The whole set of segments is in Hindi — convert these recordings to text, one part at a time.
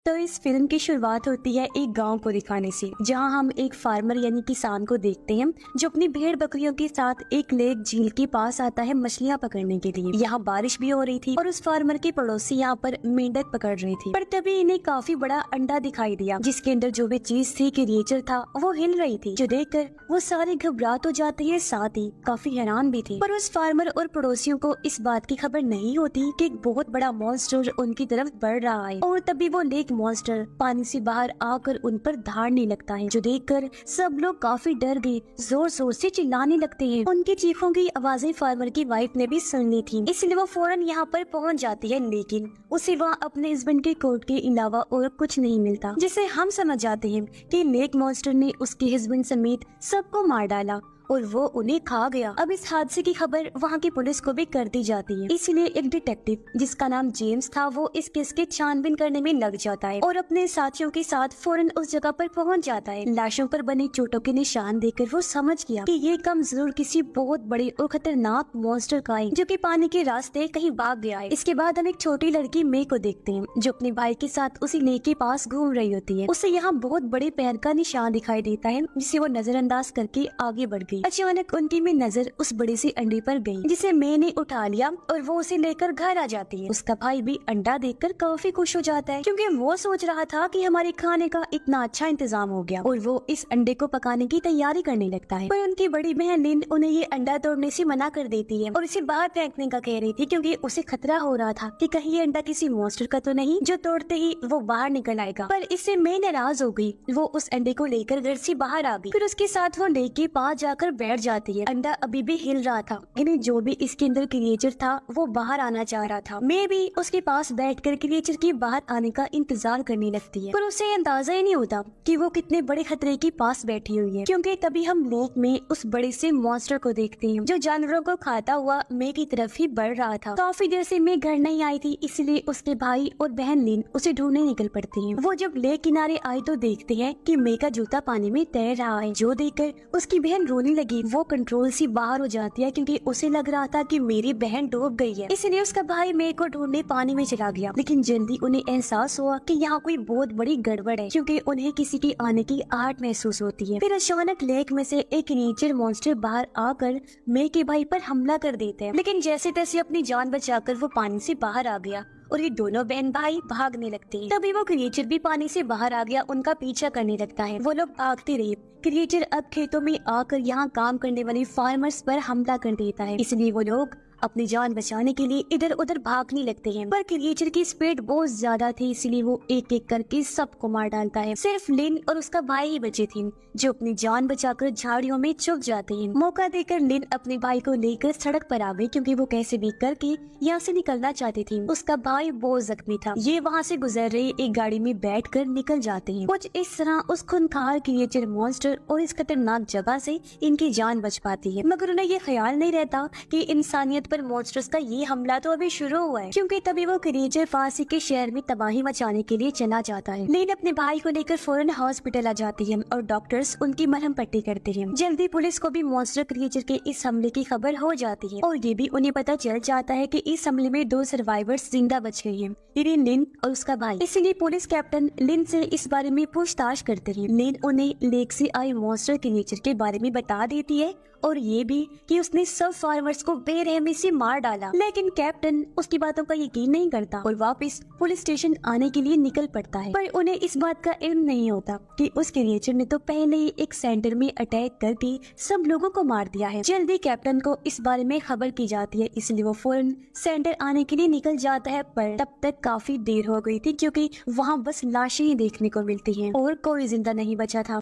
तो इस फिल्म की शुरुआत होती है एक गांव को दिखाने से, जहां हम एक फार्मर यानी किसान को देखते हैं जो अपनी भेड़ बकरियों के साथ एक लेक झील के पास आता है मछलियां पकड़ने के लिए। यहाँ बारिश भी हो रही थी और उस फार्मर के पड़ोसी यहाँ पर मेंढक पकड़ रहे थे। पर तभी इन्हें काफी बड़ा अंडा दिखाई दिया जिसके अंदर जो भी चीज थी, क्रिएचर था, वो हिल रही थी, जो देखकर वो सारे घबरा तो जाते हैं, साथ ही काफी हैरान भी थे। पर उस फार्मर और पड़ोसियों को इस बात की खबर नहीं होती कि एक बहुत बड़ा मॉन्स्टर उनकी तरफ बढ़ रहा है। और तभी वो लेक मॉन्स्टर पानी से बाहर आकर उन पर धाड़ने लगता है, जो देखकर सब लोग काफी डर गए, जोर जोर से चिल्लाने लगते हैं। उनकी चीखों की आवाजें फार्मर की वाइफ ने भी सुन ली थी, इसलिए वो फौरन यहाँ पर पहुँच जाती है। लेकिन उसे वहाँ अपने हस्बैंड के कोट के अलावा और कुछ नहीं मिलता, जिसे हम समझ जाते हैं कि लेक मॉन्स्टर ने उसके हस्बैंड समेत सबको मार डाला और वो उन्हें खा गया। अब इस हादसे की खबर वहाँ की पुलिस को भी कर दी जाती है, इसलिए एक डिटेक्टिव जिसका नाम जेम्स था, वो इस केस की छानबीन करने में लग जाता है और अपने साथियों के साथ फौरन उस जगह पर पहुँच जाता है। लाशों पर बने चोटों के निशान देखकर वो समझ गया कि ये काम जरूर किसी बहुत बड़े और खतरनाक मॉन्स्टर का है, जो कि पानी के रास्ते कहीं भाग गया है। इसके बाद हम एक छोटी लड़की मे को देखते हैं, जो अपने भाई के साथ उसी लेक के पास घूम रही होती है। उसे यहाँ बहुत बड़े पैर का निशान दिखाई देता है, जिसे वो नजरअंदाज करके आगे बढ़ गई। अचानक उनकी में नजर उस बड़े से अंडे पर गई, जिसे मैं ने उठा लिया और वो उसे लेकर घर आ जाती है। उसका भाई भी अंडा देखकर काफी खुश हो जाता है, क्योंकि वो सोच रहा था कि हमारे खाने का इतना अच्छा इंतजाम हो गया, और वो इस अंडे को पकाने की तैयारी करने लगता है। पर उनकी बड़ी बहन लिन उन्हें ये अंडा तोड़ने से मना कर देती है और इसे बाहर फेंकने का कह रही थी, क्योंकि उसे खतरा हो रहा था कि कहीं ये अंडा किसी मॉन्स्टर का तो नहीं, जो तोड़ते ही वो बाहर निकल आएगा। पर इससे मैं नाराज हो गई, वो उस अंडे को लेकर घर से बाहर आ गई। फिर उसके साथ वो लेक के पास जाकर बैठ जाती है। अंडा अभी भी हिल रहा था, यानी जो भी इसके अंदर क्रिएचर था वो बाहर आना चाह रहा था। मैं भी उसके पास बैठकर क्रिएचर के बाहर आने का इंतजार करने लगती है, पर उसे अंदाजा ही नहीं होता कि वो कितने बड़े खतरे के पास बैठी हुई है, क्योंकि तभी हम लेक में उस बड़े से मॉन्स्टर को देखते हैं, जो जानवरों को खाता हुआ मैं की तरफ ही बढ़ रहा था। काफी देर से मैं घर नहीं आई थी, इसलिए उसके भाई और बहन लिन उसे ढूंढने निकल पड़ती हैं। वो जब लेक किनारे आई तो देखते हैं कि मैं का जूता पानी में तैर रहा है, जो देखकर उसकी बहन रोने लगी। वो कंट्रोल से बाहर हो जाती है, क्योंकि उसे लग रहा था कि मेरी बहन डूब गई है, इसलिए उसका भाई मे को ढूंढने पानी में चला गया। लेकिन जल्दी उन्हें एहसास हुआ कि यहाँ कोई बहुत बड़ी गड़बड़ है, क्योंकि उन्हें किसी के आने की आहट महसूस होती है। फिर अचानक लेक में से एक नेचर मॉन्स्टर बाहर आकर मे के भाई पर हमला कर देते हैं, लेकिन जैसे तैसे अपनी जान बचाकर वो पानी से बाहर आ गया और ये दोनों बहन भाई भागने लगते हैं। तभी वो क्रिएचर भी पानी से बाहर आ गया, उनका पीछा करने लगता है। वो लोग भागते रहे। क्रिएचर अब खेतों में आकर यहाँ काम करने वाले फार्मर्स पर हमला कर देता है, इसलिए वो लोग अपनी जान बचाने के लिए इधर उधर भागने लगते हैं। पर क्रिएचर की स्पीड बहुत ज्यादा थी, इसलिए वो एक एक करके सबको मार डालता है। सिर्फ लिन और उसका भाई ही बचे थे, जो अपनी जान बचाकर झाड़ियों में छुप जाते हैं। मौका देकर लिन अपने भाई को लेकर सड़क पर आ गई, क्योंकि वो कैसे भी करके यहाँ से निकलना चाहती थी। उसका भाई बहुत जख्मी था। ये वहाँ से गुजर रहे एक गाड़ी में बैठकर निकल जाते हैं। कुछ इस तरह उस खूंखार क्रिएचर मॉन्स्टर और इस खतरनाक जगह से इनकी जान बच पाती है। मगर उन्हें ये ख्याल नहीं रहता कि इंसानियत पर मॉन्स्टर्स का ये हमला तो अभी शुरू हुआ है, क्योंकि तभी वो क्रिएचर फांसी के शहर में तबाही मचाने के लिए चला जाता है। लेकिन अपने भाई को लेकर फौरन हॉस्पिटल आ जाती है और डॉक्टर्स उनकी मरहम पट्टी करते हैं। जल्दी पुलिस को भी मॉन्स्टर क्रिएचर के इस हमले की खबर हो जाती है, और ये भी उन्हें पता चल जाता है कि इस हमले में 2 सर्वाइवर्स जिंदा बच गए हैं, लिन और उसका भाई। इसीलिए पुलिस कैप्टन लिन से इस बारे में पूछताछ करते हैं। लिन उन्हें लेक से आए मॉन्स्टर क्रिएचर के बारे में बता देती है, और ये भी कि उसने सब फार्मर्स को बेरहमी से मार डाला। लेकिन कैप्टन उसकी बातों का यकीन नहीं करता और वापस पुलिस स्टेशन आने के लिए निकल पड़ता है। पर उन्हें इस बात का इल्म नहीं होता कि उस क्रिएचर ने तो पहले ही एक सेंटर में अटैक करके सब लोगों को मार दिया है। जल्दी कैप्टन को इस बारे में खबर की जाती है, इसलिए वो फौरन सेंटर आने के लिए निकल जाता है। पर तब तक काफी देर हो गई थी, क्योंकि वहाँ बस लाशें ही देखने को मिलती हैं और कोई जिंदा नहीं बचा था।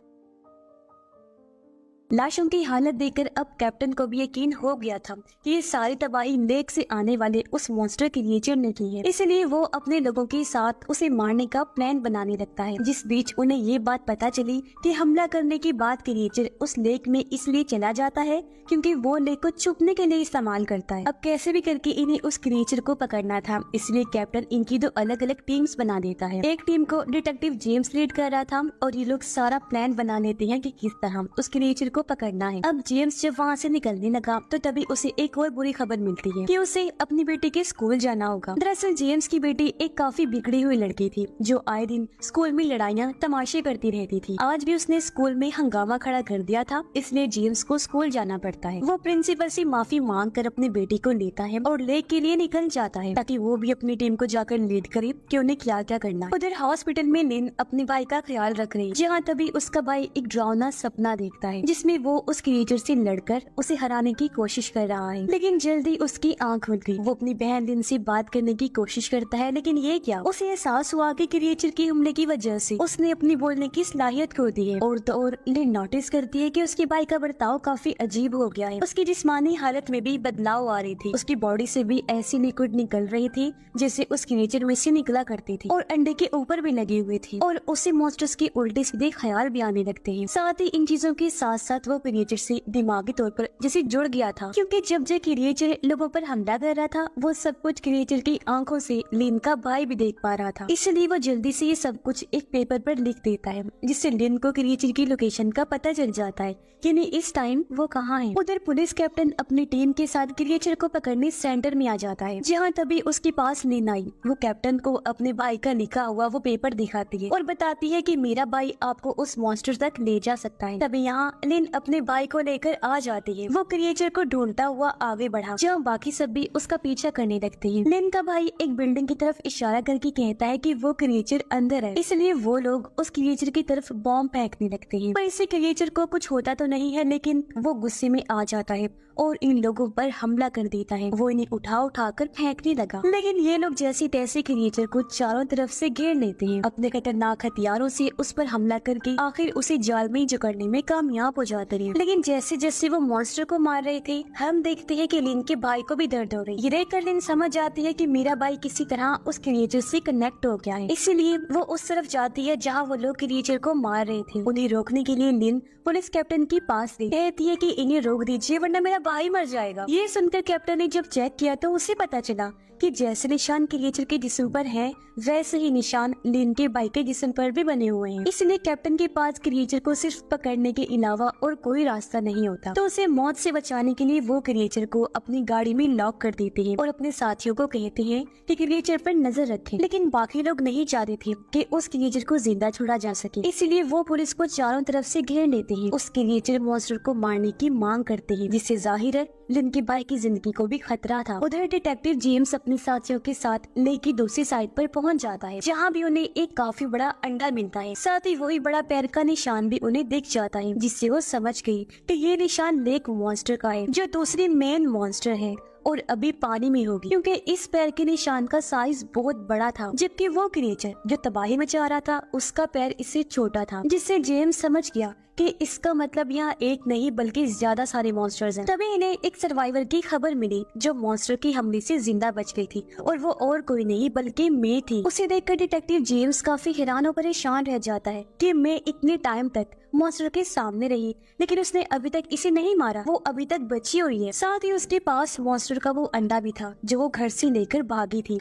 लाशों की हालत देखकर अब कैप्टन को भी यकीन हो गया था कि ये सारी तबाही लेक से आने वाले उस मॉन्स्टर क्रिएचर ने की है, इसलिए वो अपने लोगों के साथ उसे मारने का प्लान बनाने लगता है। जिस बीच उन्हें ये बात पता चली कि हमला करने के बाद क्रिएचर उस लेक में इसलिए चला जाता है क्योंकि वो लेक को छुपने के लिए इस्तेमाल करता है। अब कैसे भी करके इन्हें उस क्रिएचर को पकड़ना था, इसलिए कैप्टन इनकी 2 अलग अलग टीम्स बना देता है। एक टीम को डिटेक्टिव जेम्स लीड कर रहा था और ये लोग सारा प्लान बना लेते हैं कि किस तरह उस क्रिएचर को पकड़ना है। अब जेम्स जब वहाँ से निकलने लगा तो तभी उसे एक और बुरी खबर मिलती है कि उसे अपनी बेटी के स्कूल जाना होगा। दरअसल जेम्स की बेटी एक काफी बिगड़ी हुई लड़की थी जो आए दिन स्कूल में लड़ाइयाँ तमाशे करती रहती थी। आज भी उसने स्कूल में हंगामा खड़ा कर दिया था, इसलिए जेम्स को स्कूल जाना पड़ता है। वो प्रिंसिपल से माफी मांग कर अपनी बेटी को लेता है और लेक के लिए निकल जाता है ताकि वो भी अपनी टीम को जाकर लीड करे कि उन्हें क्या क्या करना है। उधर हॉस्पिटल में लिन अपने भाई का ख्याल रख रही, जहाँ तभी उसका भाई एक डरावना सपना देखता है जिसमें वो उस क्रिएचर से लड़कर उसे हराने की कोशिश कर रहा है। लेकिन जल्दी उसकी आंख खुल गई। वो अपनी बहन लिन से बात करने की कोशिश करता है, लेकिन ये क्या, उसे एहसास हुआ कि क्रिएचर के हमले की वजह से उसने अपनी बोलने की सलाहियत खो दी है। और तो और लिन नोटिस करती है कि उसके भाई का बर्ताव काफी अजीब हो गया है। उसकी जिस्मानी हालत में भी बदलाव आ रही थी, उसकी बॉडी से भी ऐसी लिक्विड निकल रही थी जैसे उस क्रिएचर में से निकला करती थी और अंडे के ऊपर भी लगी हुई थी और उसे मॉन्स्टर्स के उल्टे सीधे ख्याल भी आने लगते हैं। साथ ही इन चीजों के साथ साथ वो क्रिएचर से दिमागी तौर पर जैसे जुड़ गया था, क्योंकि जब जो क्रिएचर लोगों पर हमला कर रहा था वो सब कुछ क्रिएचर की आंखों से लिन का भाई भी देख पा रहा था। इसलिए वो जल्दी से ये सब कुछ एक पेपर पर लिख देता है जिससे लिन को क्रिएचर की लोकेशन का पता चल जाता है कि नहीं इस टाइम वो कहाँ है। उधर पुलिस कैप्टन अपनी टीम के साथ क्रिएचर को पकड़ने सेंटर में आ जाता है, जहाँ तभी उसके पास लिन आई। वो कैप्टन को अपने भाई का लिखा हुआ वो पेपर दिखाती है और बताती है कि मेरा भाई आपको उस मॉन्स्टर तक ले जा सकता है। तभी यहाँ लिन अपने भाई को लेकर आ जाती है। वो क्रिएचर को ढूंढता हुआ आगे बढ़ा, जहाँ बाकी सब भी उसका पीछा करने लगते हैं। लिन का भाई एक बिल्डिंग की तरफ इशारा करके कहता है कि वो क्रिएचर अंदर है, इसलिए वो लोग उस क्रिएचर की तरफ बॉम्ब फेंकने लगते हैं। पर इससे क्रिएचर को कुछ होता तो नहीं है, लेकिन वो गुस्से में आ जाता है और इन लोगों पर हमला कर देता है। वो इन्हें उठा कर फेंकने लगा, लेकिन ये लोग जैसे तैसे क्रिएचर को चारों तरफ से घेर लेते हैं। अपने खतरनाक हथियारों से उस पर हमला करके आखिर उसे जाल में जकड़ने में कामयाब हो जाते हैं। लेकिन जैसे जैसे वो मॉन्स्टर को मार रहे थे, हम देखते हैं कि लिन के भाई को भी दर्द हो रही है। ये देखकर लिन समझ जाती है कि मेरा भाई किसी तरह उस क्रिएचर से कनेक्ट हो गया है, इसीलिए वो उस तरफ जाती है जहाँ वो लोग क्रिएचर को मार रहे थे। उन्हें रोकने के लिए लिन पुलिस कैप्टन के पास गई, कहती है कि इन्हें रोक दीजिए वरना मेरा भाई मर जाएगा। ये सुनकर कैप्टन ने जब चेक किया तो उसे पता चला कि जैसे निशान क्रिएचर के जिस्म पर है वैसे ही निशान लिन के भाई के जिस्म पर भी बने हुए हैं। इसलिए कैप्टन के पास क्रिएचर को सिर्फ पकड़ने के अलावा और कोई रास्ता नहीं होता, तो उसे मौत से बचाने के लिए वो क्रिएचर को अपनी गाड़ी में लॉक कर देते हैं और अपने साथियों को कहते हैं कि क्रिएचर पर नजर रखें। लेकिन बाकी लोग नहीं चाहते थे कि उस क्रिएचर को जिंदा छोड़ा जा सके, इसलिए वो पुलिस को चारों तरफ से घेर लेते हैं। उस क्रिएचर मॉन्स्टर को मारने की मांग करते हैं, जिससे जाहिर है लिन के भाई की जिंदगी को भी खतरा था। उधर डिटेक्टिव जेम्स अपने साथियों के साथ लेक की दूसरी साइड पर पहुंच जाता है, जहां भी उन्हें एक काफी बड़ा अंडा मिलता है। साथ ही वही बड़ा पैर का निशान भी उन्हें दिख जाता है, जिससे वो समझ गई कि ये निशान लेक मॉन्स्टर का है, जो दूसरी मेन मॉन्स्टर है और अभी पानी में होगी, क्योंकि इस पैर के निशान का साइज बहुत बड़ा था, जबकि वो क्रिएचर जो तबाही मचा रहा था उसका पैर इससे छोटा था, जिससे जेम्स समझ गया कि इसका मतलब यहाँ एक नहीं बल्कि ज्यादा सारे मॉन्स्टर्स हैं। तभी इन्हें एक सर्वाइवर की खबर मिली जो मॉन्स्टर की हमले से जिंदा बच गई थी, और वो और कोई नहीं बल्कि मे थी। उसे देखकर डिटेक्टिव जेम्स काफी हैरान और परेशान रह जाता है कि मे इतने टाइम तक मॉन्स्टर के सामने रही, लेकिन उसने अभी तक इसे नहीं मारा, वो अभी तक बची हुई है। साथ ही उसके पास मॉन्स्टर का वो अंडा भी था जो वो घर से लेकर भागी थी।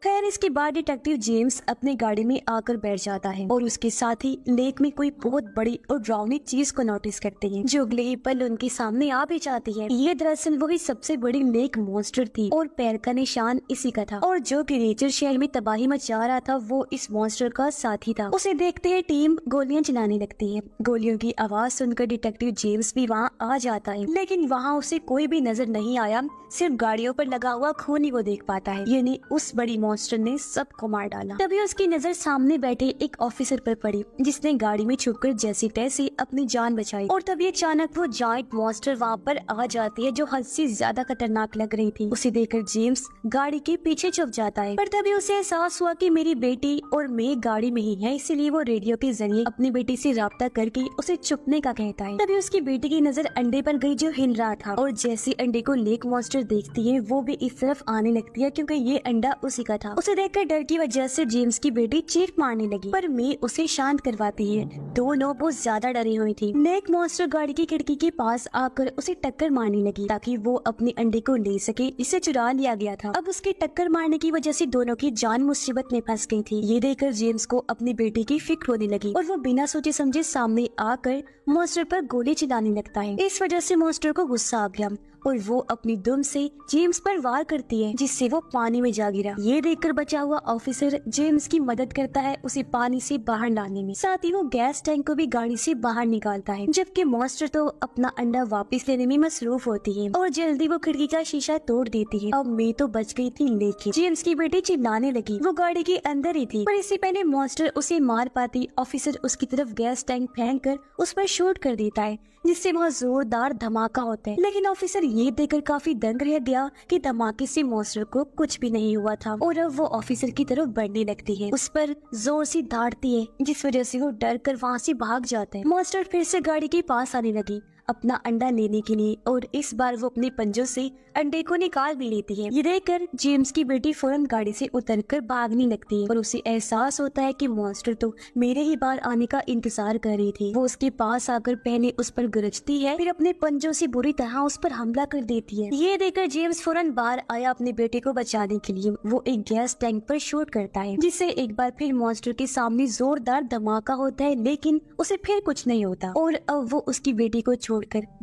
खैर इसके बाद डिटेक्टिव जेम्स अपनी गाड़ी में आकर बैठ जाता है और उसके साथ ही लेक में कोई बहुत बड़ी और डरावनी चीज को नोटिस करते हैं, जो अगले ही पल उनके सामने आ भी जाती है। ये दरअसल वही सबसे बड़ी लेक मॉन्स्टर थी और पैर का निशान इसी का था, और जो क्रिएचर शहर में तबाही मचा रहा था वो इस मॉन्स्टर का साथी था। उसे देखते ही टीम गोलियां चलाने लगती है। गोलियों की आवाज सुनकर डिटेक्टिव जेम्स भी वहाँ आ जाता है, लेकिन वहाँ उसे कोई भी नजर नहीं आया, सिर्फ गाड़ियों पर लगा हुआ खून ही वो देख पाता है, यानी उस बड़ी मॉन्स्टर ने सबको मार डाला। तभी उसकी नजर सामने बैठे एक ऑफिसर पर पड़ी, जिसने गाड़ी में छुपकर जैसी तैसी अपनी जान बचाई, और तभी अचानक वो जायंट मॉन्स्टर वहाँ पर आ जाती है जो हद से ज्यादा खतरनाक लग रही थी। उसे देखकर जेम्स गाड़ी के पीछे छुप जाता है, पर तभी उसे एहसास हुआ कि मेरी बेटी और मैं गाड़ी में ही है, इसीलिए वो रेडियो के जरिए अपनी बेटी से राब्ता करके उसे छुपने का कहता है। तभी उसकी बेटी की नजर अंडे पर गई जो हिल रहा था, और जैसे अंडे को लेक मॉन्स्टर देखती है वो भी इस तरफ आने लगती है, क्योंकि ये अंडा उसी का था। उसे देखकर डर की वजह से जेम्स की बेटी चीख मारने लगी, पर मे उसे शांत करवाती है। दोनों बहुत ज्यादा डरी हुई थी। लेक मॉन्स्टर गाड़ी की खिड़की के पास आकर उसे टक्कर मारने लगी ताकि वो अपने अंडे को ले सके। इसे चुरा लिया गया था। अब उसके टक्कर मारने की वजह से दोनों की जान मुसीबत में फंस गई थी। ये देखकर जेम्स को अपनी बेटी की फिक्र होने लगी और वो बिना सोचे समझे सामने आकर मॉन्स्टर पर गोली चलाने लगता है। इस वजह से मॉन्स्टर को गुस्सा आ गया और वो अपनी दुम से जेम्स पर वार करती है, जिससे वो पानी में जा गिरा। ये देखकर बचा हुआ ऑफिसर जेम्स की मदद करता है उसे पानी से बाहर लाने में। साथ ही वो गैस टैंक को भी गाड़ी से बाहर निकालता है, जबकि मॉन्स्टर तो अपना अंडा वापस लेने में मसरूफ होती है और जल्दी वो खिड़की का शीशा तोड़ देती है। अब मे तो बच गई थी, लेकिन जेम्स की बेटी चिल्लाने लगी। वो गाड़ी के अंदर ही थी, पर इससे पहले मॉन्स्टर उसे मार पाती ऑफिसर उसकी तरफ गैस टैंक फेंक कर उस पर शूट कर देता है, जिससे बहुत जोरदार धमाका होता है। लेकिन ऑफिसर ये देखकर काफी दंग रह गया कि धमाके से मॉन्स्टर को कुछ भी नहीं हुआ था और अब वो ऑफिसर की तरफ बढ़ने लगती है, उस पर जोर से डांटती है, जिस वजह से वो डर कर वहाँ से भाग जाता है। मॉन्स्टर फिर से गाड़ी के पास आने लगी अपना अंडा लेने के लिए और इस बार वो अपने पंजों से अंडे को निकाल भी लेती है। ये देखकर जेम्स की बेटी फौरन गाड़ी से उतरकर भागने लगती है और उसे एहसास होता है कि मॉन्स्टर तो मेरे ही बार आने का इंतजार कर रही थी। वो उसके पास आकर पहले उस पर गरजती है, फिर अपने पंजों से बुरी तरह उस पर हमला कर देती है। ये देखकर जेम्स फौरन बाहर आया अपने बेटे को बचाने के लिए। वो एक गैस टैंक पर शूट करता है, जिससे एक बार फिर मॉन्स्टर के सामने जोरदार धमाका होता है, लेकिन उसे फिर कुछ नहीं होता और अब वो उसकी बेटी को छोड़कर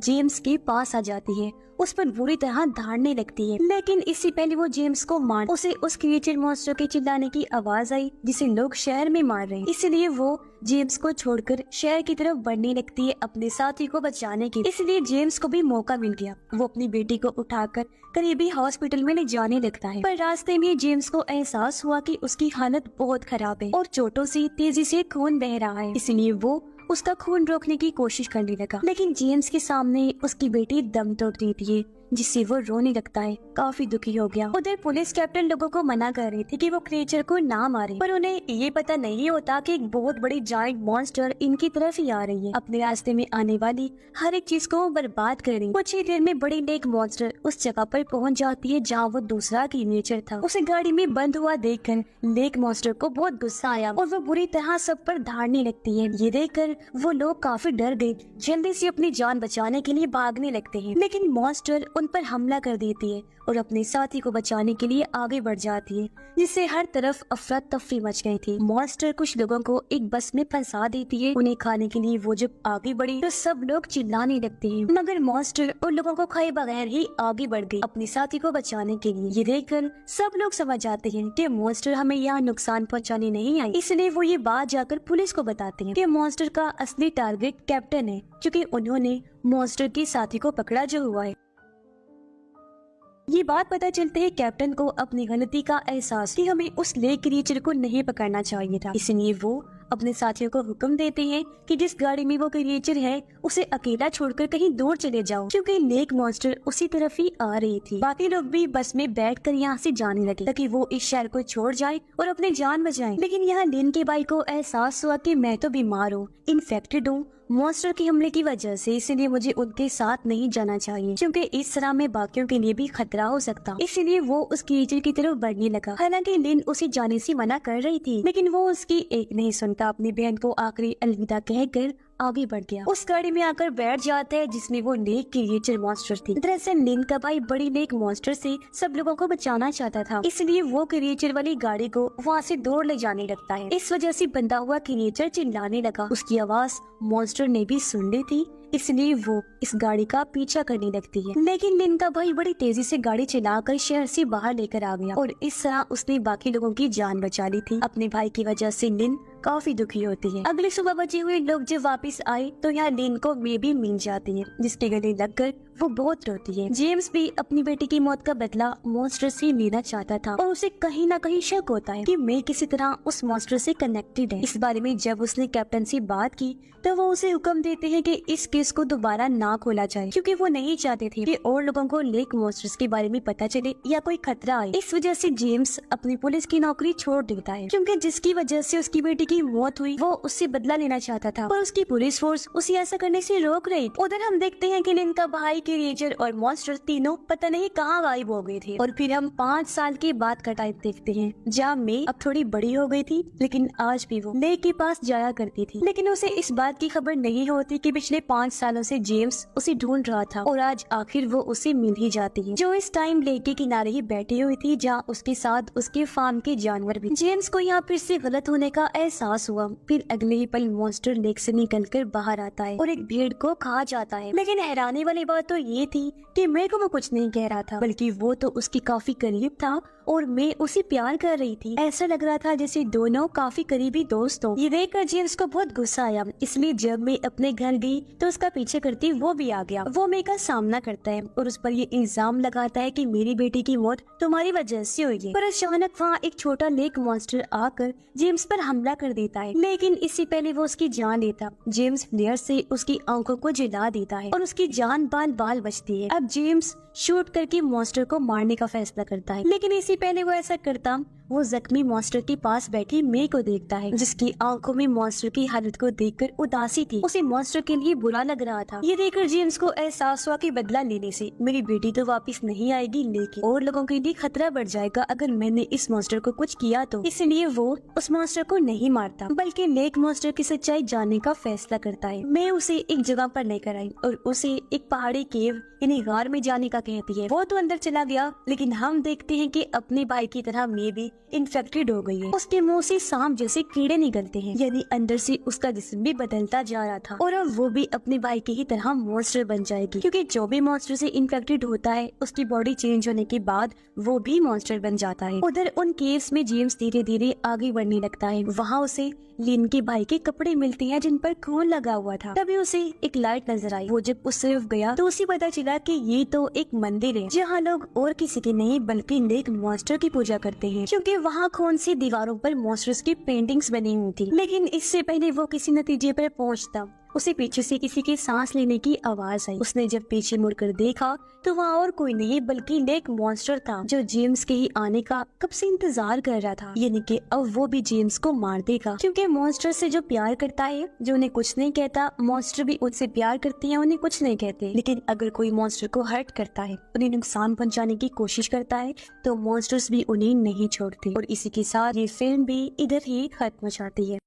जेम्स के पास आ जाती है, उस पर बुरी तरह धाड़ने लगती है। लेकिन इससे पहले वो जेम्स को मार उसे उस क्रिएचर मॉन्स्टर के चिल्लाने की आवाज आई जिसे लोग शहर में मार रहे हैं, इसलिए वो जेम्स को छोड़कर शहर की तरफ बढ़ने लगती है अपने साथी को बचाने के। इसलिए जेम्स को भी मौका मिल गया। वो अपनी बेटी को उठाकर करीबी हॉस्पिटल में ले जाने लगता है, पर रास्ते में जेम्स को एहसास हुआ कि उसकी हालत बहुत खराब है और चोटों से तेजी से खून बह रहा है, इसलिए वो उसका खून रोकने की कोशिश करने लगा। लेकिन जेम्स के सामने उसकी बेटी दम तोड़ देती है, जिससे वो रोने लगता है। काफी दुखी हो गया। उधर पुलिस कैप्टन लोगों को मना कर रही थी कि वो क्रिएचर को ना मारे, पर उन्हें ये पता नहीं होता कि एक बहुत बड़ी जायंट मॉन्स्टर इनकी तरफ ही आ रही है, अपने रास्ते में आने वाली हर एक चीज को बर्बाद कर रही। कुछ ही देर में बड़ी लेक मॉन्स्टर उस जगह पर पहुंच जाती है जहाँ वो दूसरा क्रिएचर था। उसे गाड़ी में बंद हुआ देखकर लेक मॉन्स्टर को बहुत गुस्सा आया और वो बुरी तरह सब पर धाड़ने लगती है। ये देखकर वो लोग काफी डर गए, जल्दी से अपनी जान बचाने के लिए भागने लगते हैं, लेकिन मॉन्स्टर उन पर हमला कर देती है और अपने साथी को बचाने के लिए आगे बढ़ जाती है, जिससे हर तरफ अफरा तफरी मच गई थी। मॉन्स्टर कुछ लोगों को एक बस में फंसा देती है। उन्हें खाने के लिए वो जब आगे बढ़ी तो सब लोग चिल्लाने लगते हैं, मगर मॉन्स्टर उन लोगों को खाए बगैर ही आगे बढ़ गई अपने साथी को बचाने के लिए। ये देखकर सब लोग समझ जाते हैं कि मॉन्स्टर हमें यहाँ नुकसान पहुँचाने नहीं आई, इसलिए वो ये बात जाकर पुलिस को बताते हैं कि मॉन्स्टर का असली टारगेट कैप्टन है, क्योंकि उन्होंने मॉन्स्टर के साथी को पकड़ा जो हुआ है। ये बात पता चलते है कैप्टन को अपनी गलती का एहसास कि हमें उस लेक क्रिएचर को नहीं पकड़ना चाहिए था, इसलिए वो अपने साथियों को हुक्म देते हैं कि जिस गाड़ी में वो क्रिएचर है उसे अकेला छोड़कर कहीं दूर चले जाओ, क्योंकि लेक मॉन्स्टर उसी तरफ ही आ रही थी। बाकी लोग भी बस में बैठकर यहाँ से जाने लगे ताकि वो इस शहर को छोड़ जाए और अपनी जान बचाएं। लेकिन यहाँ लिन के भाई को एहसास हुआ कि मैं तो बीमार हूँ, इन्फेक्टेड हूँ मॉन्स्टर के हमले की वजह से, इसलिए मुझे उनके साथ नहीं जाना चाहिए, क्योंकि इस तरह में बाकियों के लिए भी खतरा हो सकता। इसलिए वो उस क्रिएचर की तरफ बढ़ने लगा। हालांकि लिन उसे जाने से मना कर रही थी, लेकिन वो उसकी एक नहीं सुनता। अपनी बहन को आखिरी अलविदा कहकर आगे बढ़ गया। उस गाड़ी में आकर बैठ जाता है जिसमें वो लेक क्रिएचर मॉन्स्टर थी। दरअसल लिन का भाई बड़ी लेक मॉन्स्टर से सब लोगों को बचाना चाहता था, इसलिए वो क्रिएचर वाली गाड़ी को वहाँ से दूर ले जाने लगता है। इस वजह से बंधा हुआ क्रिएचर चिल्लाने लगा। उसकी आवाज मॉन्स्टर ने भी सुन ली थी, इसलिए वो इस गाड़ी का पीछा करने लगती है। लेकिन लिन का भाई बड़ी तेजी से गाड़ी चलाकर शहर से बाहर लेकर आ गया और इस तरह उसने बाकी लोगों की जान बचा ली थी। अपने भाई की वजह से लिन काफी दुखी होती है। अगली सुबह बचे हुए लोग जब वापस आए तो यहाँ लिन को मे भी मिल जाती है, जिसके गले लगकर वो बहुत रोती है। जेम्स भी अपनी बेटी की मौत का बदला मॉन्स्टर से लेना चाहता था और उसे कहीं ना कहीं शक होता है कि मैं किसी तरह उस मॉन्स्टर से कनेक्टेड है। इस बारे में जब उसने कैप्टन से बात की तो वो उसे हुक्म देते हैं कि इस केस को दोबारा ना खोला जाए, क्योंकि वो नहीं चाहते थे कि और लोगों को लेक मॉन्स्टर्स के बारे में पता चले या कोई खतरा आए। इस वजह से जेम्स अपनी पुलिस की नौकरी छोड़ देता है, क्योंकि जिसकी वजह से उसकी बेटी की मौत हुई वो उससे बदला लेना चाहता था, पर उसकी पुलिस फोर्स उसे ऐसा करने से रोक रही। उधर हम देखते हैं कि लिन का भाई जबकि रेंजर और मॉन्स्टर तीनों पता नहीं कहाँ गायब हो गए थे। और फिर हम 5 साल के बाद का टाइम देखते हैं, जहाँ मे अब थोड़ी बड़ी हो गई थी, लेकिन आज भी वो लेक के पास जाया करती थी। लेकिन उसे इस बात की खबर नहीं होती कि पिछले 5 सालों से जेम्स उसे ढूंढ रहा था और आज आखिर वो उसे मिल ही जाती है, जो इस टाइम लेक के किनारे ही बैठी हुई थी, जहाँ उसके साथ उसके फार्म के जानवर भी। जेम्स को यहाँ फिर से गलत होने का एहसास हुआ। फिर अगले ही पल मॉन्स्टर लेक से निकलकर बाहर आता है और एक भेड़ को खा जाता है। लेकिन हैरानी वाली बात तो ये थी कि मेरे को वो कुछ नहीं कह रहा था, बल्कि वो तो उसकी काफी करीब था और मैं उसे प्यार कर रही थी। ऐसा लग रहा था जैसे दोनों काफी करीबी दोस्त हो। ये देखकर जेम्स को बहुत गुस्सा आया, इसलिए जब मैं अपने घर गई तो उसका पीछे करती वो भी आ गया। वो मे का सामना करता है और उस पर ये इल्जाम लगाता है कि मेरी बेटी की मौत तुम्हारी वजह से हुई है। पर अचानक वहाँ एक छोटा लेक मॉन्स्टर आकर जेम्स पर हमला कर देता है, लेकिन इससे पहले वो उसकी जान लेता। जेम्स फ्लेयर से उसकी आंखों को जला देता है और उसकी जान बाल बचती है। अब जेम्स शूट करके मॉन्स्टर को मारने का फैसला करता है, लेकिन इससे पहले वो ऐसा करता वो जख्मी मॉन्स्टर के पास बैठी मे को देखता है, जिसकी आंखों में मॉन्स्टर की हालत को देखकर उदासी थी। उसे मॉन्स्टर के लिए बुरा लग रहा था। ये देखकर जेम्स को एहसास हुआ कि बदला लेने से मेरी बेटी तो वापस नहीं आएगी, लेकिन और लोगों के लिए खतरा बढ़ जाएगा अगर मैंने इस मॉन्स्टर को कुछ किया तो। इसलिए वो उस मॉन्स्टर को नहीं मारता, बल्कि लेक मॉन्स्टर की सच्चाई जानने का फैसला करता है। मैं उसे एक जगह पर लेकर आई और उसे एक पहाड़ी केव यानी गार में जाने का कहती है। वो तो अंदर चला गया, लेकिन हम देखते हैं कि अपने भाई की तरह मे भी इन्फेक्टेड हो गई है। उसके मुंह से सांप जैसे कीड़े निकलते हैं, यानी अंदर से उसका जिस्म भी बदलता जा रहा था और अब वो भी अपने भाई की ही तरह मॉन्स्टर बन जाएगी, क्योंकि जो भी मॉन्स्टर से इन्फेक्टेड होता है उसकी बॉडी चेंज होने के बाद वो भी मॉन्स्टर बन जाता है। उधर उन केव्स में जेम्स धीरे धीरे आगे बढ़ने लगता है। वहाँ उसे लिन के भाई के कपड़े मिलते हैं जिन पर खून लगा हुआ था। तभी उसे एक लाइट नजर आई। वो जब उस तरफ गया तो उसे पता चला कि ये तो एक मंदिर है, जहाँ लोग और किसी की नहीं बल्कि लेक मॉन्स्टर की पूजा करते हैं, क्योंकि वहाँ खून सी दीवारों पर मॉन्स्टर्स की पेंटिंग्स बनी हुई थी। लेकिन इससे पहले वो किसी नतीजे पर पहुँचता, उसे पीछे से किसी के सांस लेने की आवाज आई। उसने जब पीछे मुड़कर देखा तो वहाँ और कोई नहीं बल्कि लेक मॉन्स्टर था, जो जेम्स के ही आने का कब से इंतजार कर रहा था। यानी कि अब वो भी जेम्स को मार देगा, क्योंकि मॉन्स्टर से जो प्यार करता है, जो उन्हें कुछ नहीं कहता, मॉन्स्टर भी उनसे प्यार करते हैं, उन्हें कुछ नहीं कहते। लेकिन अगर कोई मॉन्स्टर को हर्ट करता है, उन्हें नुकसान पहुँचाने की कोशिश करता है, तो मॉन्स्टर्स भी उन्हें नहीं छोड़ते। और इसी के साथ ये फिल्म भी इधर ही खत्म हो जाती है।